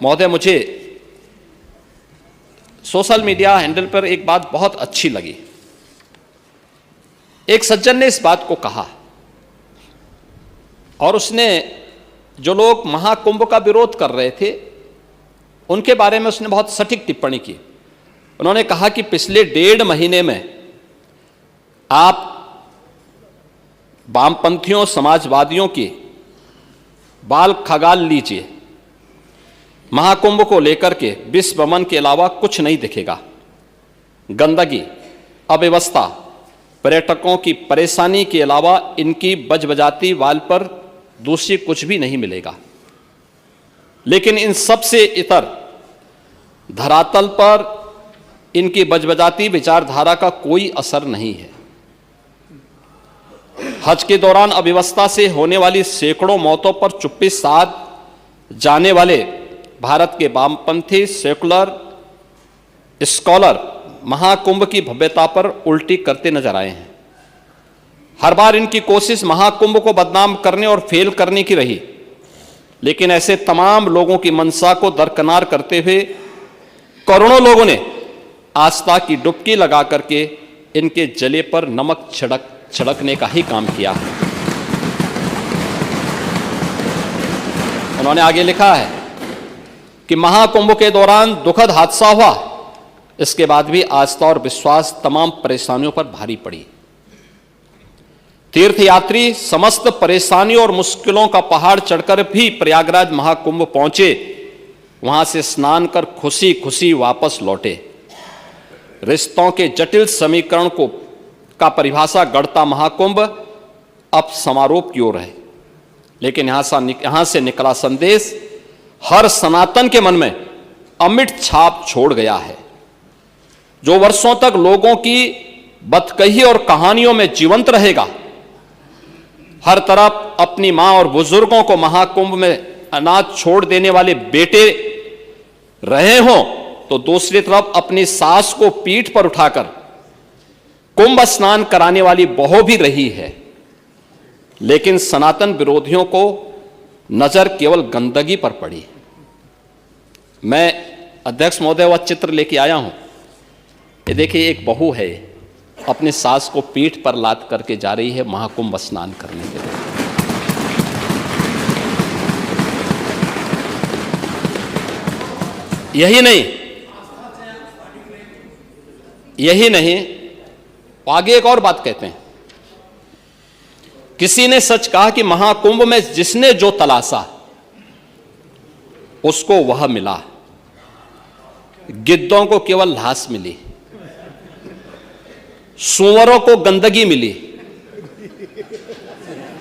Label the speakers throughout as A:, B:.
A: महोदय, मुझे social media handle पर एक बात बहुत अच्छी लगी। एक सज्जन ने इस बात को कहा और उसने जो लोग महाकुंभ का विरोध कर रहे थे उनके बारे में उसने बहुत सटीक टिप्पणी की। उन्होंने कहा कि पिछले 1.5 महीने में आप वामपंथियों, समाजवादियों की बाल खगाल लीजिए, महाकुंभ को लेकर के विश्व भ्रमण के अलावा कुछ नहीं दिखेगा। गंदगी, अव्यवस्था, पर्यटकों की परेशानी के अलावा इनकी बजबजाती वाल पर दूसरी कुछ भी नहीं मिलेगा। लेकिन इन सब से इतर धरातल पर इनकी बजबजाती विचारधारा का कोई असर नहीं है। हज के दौरान अव्यवस्था से होने वाली सैकड़ों मौतों पर चुप्पी साध जाने वाले भारत के वामपंथी सेकुलर स्कॉलर महाकुंभ की भव्यता पर उल्टी करते नजर आए हैं। हर बार इनकी कोशिश महाकुंभ को बदनाम करने और फेल करने की रही, लेकिन ऐसे तमाम लोगों की मंशा को दरकिनार करते हुए करोड़ों लोगों ने आस्था की डुबकी लगा करके इनके जले पर नमक छिड़कने का ही काम किया है। उन्होंने आगे लिखा है कि महाकुंभ के दौरान दुखद हादसा हुआ, इसके बाद भी आस्था और विश्वास तमाम परेशानियों पर भारी पड़ी। तीर्थयात्री समस्त परेशानियों और मुश्किलों का पहाड़ चढ़कर भी प्रयागराज महाकुंभ पहुंचे, वहां से स्नान कर खुशी खुशी वापस लौटे। रिश्तों के जटिल समीकरण का परिभाषा गढ़ता महाकुंभ अब समारोह की ओर है, लेकिन यहां से निकला संदेश हर सनातन के मन में अमिट छाप छोड़ गया है, जो वर्षों तक लोगों की बतकही और कहानियों में जीवंत रहेगा। हर तरफ अपनी मां और बुजुर्गों को महाकुंभ में अनाथ छोड़ देने वाले बेटे रहे हों, तो दूसरी तरफ अपनी सास को पीठ पर उठाकर कुंभ स्नान कराने वाली बहू भी रही है। लेकिन सनातन विरोधियों को नजर केवल गंदगी पर पड़ी। मैं अध्यक्ष महोदय वह चित्र लेके आया हूं। ये देखिए, एक बहू है अपने सास को पीठ पर लाद करके जा रही है महाकुंभ स्नान करने के लिए। यही नहीं, आगे एक और बात कहते हैं। किसी ने सच कहा कि महाकुंभ में जिसने जो तलाशा उसको वह मिला। गिद्धों को केवल लाश मिली, सूअरों को गंदगी मिली,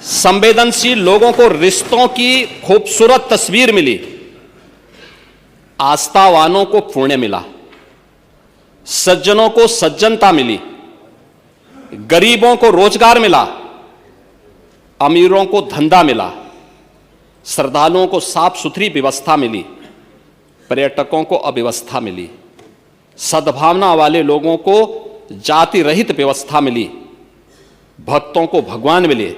A: संवेदनशील लोगों को रिश्तों की खूबसूरत तस्वीर मिली, आस्थावानों को पुण्य मिला, सज्जनों को सज्जनता मिली, गरीबों को रोजगार मिला, अमीरों को धंधा मिला, श्रद्धालुओं को साफ सुथरी व्यवस्था मिली, पर्यटकों को अव्यवस्था मिली, सद्भावना वाले लोगों को जाति रहित व्यवस्था मिली, भक्तों को भगवान मिले।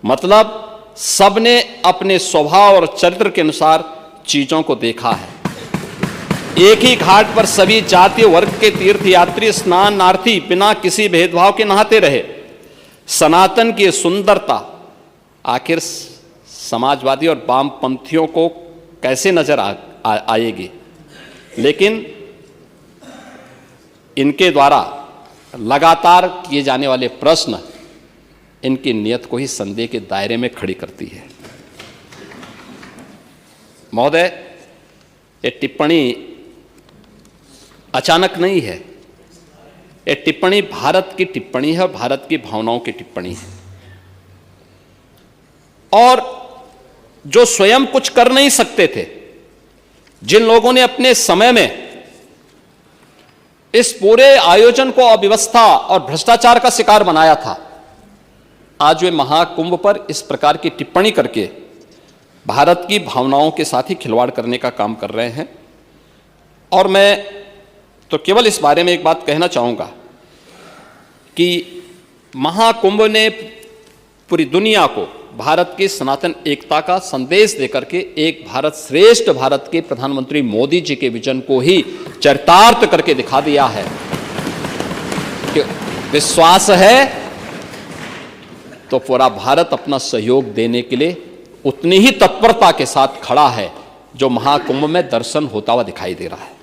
A: मतलब सबने अपने स्वभाव और चरित्र के अनुसार चीजों को देखा है। एक ही घाट पर सभी जाति वर्ग के तीर्थयात्री स्नानार्थी बिना किसी भेदभाव के नहाते रहे। सनातन की सुंदरता आखिर समाजवादी और वामपंथियों को कैसे नजर आएगी? लेकिन इनके द्वारा लगातार किए जाने वाले प्रश्न इनकी नियत को ही संदेह के दायरे में खड़ी करती है। महोदय, ये टिप्पणी अचानक नहीं है। ये टिप्पणी भारत की टिप्पणी है और भारत की भावनाओं की टिप्पणी है। और जो स्वयं कुछ कर नहीं सकते थे, जिन लोगों ने अपने समय में इस पूरे आयोजन को अव्यवस्था और भ्रष्टाचार का शिकार बनाया था, आज वे महाकुंभ पर इस प्रकार की टिप्पणी करके भारत की भावनाओं के साथ ही खिलवाड़ करने का काम कर रहे हैं। और मैं तो केवल इस बारे में एक बात कहना चाहूंगा कि महाकुंभ ने पूरी दुनिया को भारत की सनातन एकता का संदेश देकर के एक भारत श्रेष्ठ भारत के प्रधानमंत्री मोदी जी के विजन को ही चरितार्थ करके दिखा दिया है कि विश्वास है तो पूरा भारत अपना सहयोग देने के लिए उतनी ही तत्परता के साथ खड़ा है जो महाकुंभ में दर्शन होता हुआ दिखाई दे रहा है।